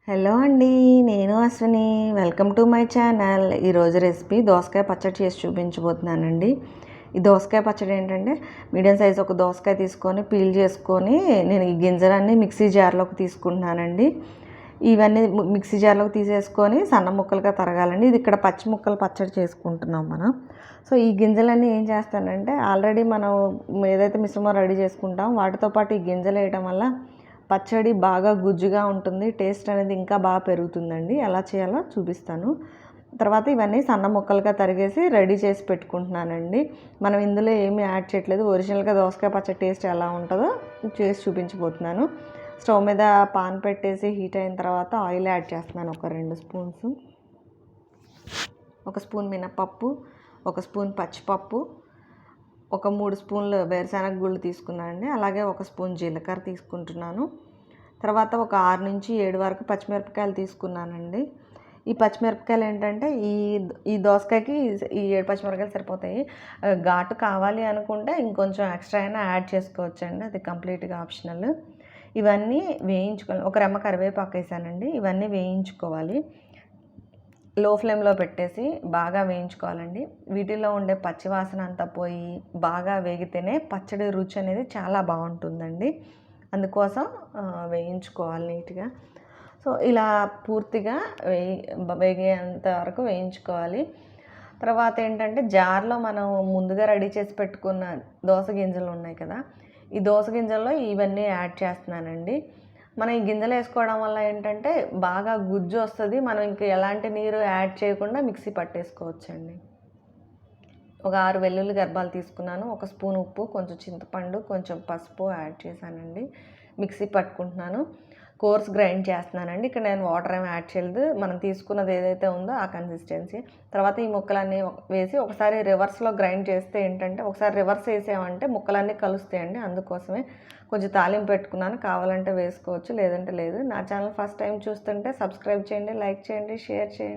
Hello అండి, నేను Ashwini. Welcome to my channel. ఈరోజు రెసిపీ దోసకాయ పచ్చడి చేసి చూపించబోతున్నానండి. ఈ దోసకాయ పచ్చడి ఏంటంటే మీడియం సైజ్ ఒక దోసకాయ తీసుకొని పీల్ చేసుకొని నేను ఈ గింజలన్నీ మిక్సీ జార్లోకి తీసుకుంటున్నానండి. ఇవన్నీ మిక్సీ జార్లోకి తీసేసుకొని సన్న ముక్కలుగా తరగాలండి. ఇది ఇక్కడ పచ్చి ముక్కలు పచ్చడి చేసుకుంటున్నాం మనం. సో ఈ గింజలన్నీ ఏం చేస్తానంటే ఆల్రెడీ మనం ఏదైతే మిశ్రమం రెడీ చేసుకుంటాం వాటితో పాటు ఈ గింజలు వేయడం వల్ల పచ్చడి బాగా గుజ్జుగా ఉంటుంది, టేస్ట్ అనేది ఇంకా బాగా పెరుగుతుందండి. ఎలా చేయాలో చూపిస్తాను. తర్వాత ఇవన్నీ సన్న ముక్కలుగా తరిగేసి రెడీ చేసి పెట్టుకుంటున్నానండి. మనం ఇందులో ఏమీ యాడ్ చేయట్లేదు. ఒరిజినల్గా దోసకాయ పచ్చడి టేస్ట్ ఎలా ఉంటుందో చేసి చూపించబోతున్నాను. స్టవ్ మీద పాన్ పెట్టేసి హీట్ అయిన తర్వాత ఆయిల్ యాడ్ చేస్తున్నాను. ఒక 2 స్పూన్స్, 1 స్పూన్ మినపప్పు, 1 స్పూన్ పచ్చిపప్పు, ఒక 3 స్పూన్లు వేరుశనగ గుళ్ళు తీసుకున్నానండి. అలాగే 1 స్పూన్ జీలకర్ర తీసుకుంటున్నాను. తర్వాత ఒక 6 నుంచి 7 వరకు పచ్చిమిరపకాయలు తీసుకున్నానండి. ఈ పచ్చిమిరపకాయలు ఏంటంటే ఈ దోసకాయకి ఈ 7 పచ్చిమిరపకాయలు సరిపోతాయి. ఘాటు కావాలి అనుకుంటే ఇంకొంచెం ఎక్స్ట్రా అయినా యాడ్ చేసుకోవచ్చండి, అది కంప్లీట్గా ఆప్షనల్. ఇవన్నీ వేయించుకోవాలి. ఒక రెమ్మ కరివేపాకు వేసానండి. ఇవన్నీ వేయించుకోవాలి. లో ఫ్లేమ్లో పెట్టేసి బాగా వేయించుకోవాలండి. వీటిలో ఉండే పచ్చివాసన అంతా పోయి బాగా వేగితేనే పచ్చడి రుచి అనేది చాలా బాగుంటుందండి. అందుకోసం వేయించుకోవాలి నీట్గా. సో ఇలా పూర్తిగా వేగేంత వరకు వేయించుకోవాలి. తర్వాత ఏంటంటే జార్లో మనం ముందుగా రెడీ చేసి పెట్టుకున్న దోస గింజలు ఉన్నాయి కదా, ఈ దోస గింజల్లో ఇవన్నీ యాడ్ చేస్తున్నానండి. మనం ఈ గింజలు వేసుకోవడం వల్ల ఏంటంటే బాగా గుజ్జు వస్తుంది. మనం ఇంకా ఎలాంటి నీరు యాడ్ చేయకుండా మిక్సీ పట్టేసుకోవచ్చండి. ఒక 6 వెల్లుల్లి గర్భాలు తీసుకున్నాను. 1 స్పూన్ ఉప్పు, కొంచెం చింతపండు, కొంచెం పసుపు యాడ్ చేశానండి. మిక్సీ పట్టుకుంటున్నాను. కోర్స్ గ్రైండ్ చేస్తున్నానండి. ఇక్కడ నేను వాటర్ ఏమి యాడ్ చేయలేదు. మనం తీసుకున్నది ఏదైతే ఉందో ఆ కన్సిస్టెన్సీ. తర్వాత ఈ ముక్కలన్నీ వేసి ఒకసారి రివర్స్లో గ్రైండ్ చేస్తే ఏంటంటే ఒకసారి రివర్స్ వేసామంటే ముక్కలన్నీ కలుస్తాయండి. అందుకోసమే కొంచెం తాలింపు పెట్టుకున్నాను. కావాలంటే వేసుకోవచ్చు, లేదంటే లేదు. నా ఛానల్ ఫస్ట్ టైం చూస్తుంటే సబ్స్క్రైబ్ చేయండి, లైక్ చేయండి, షేర్ చేయండి.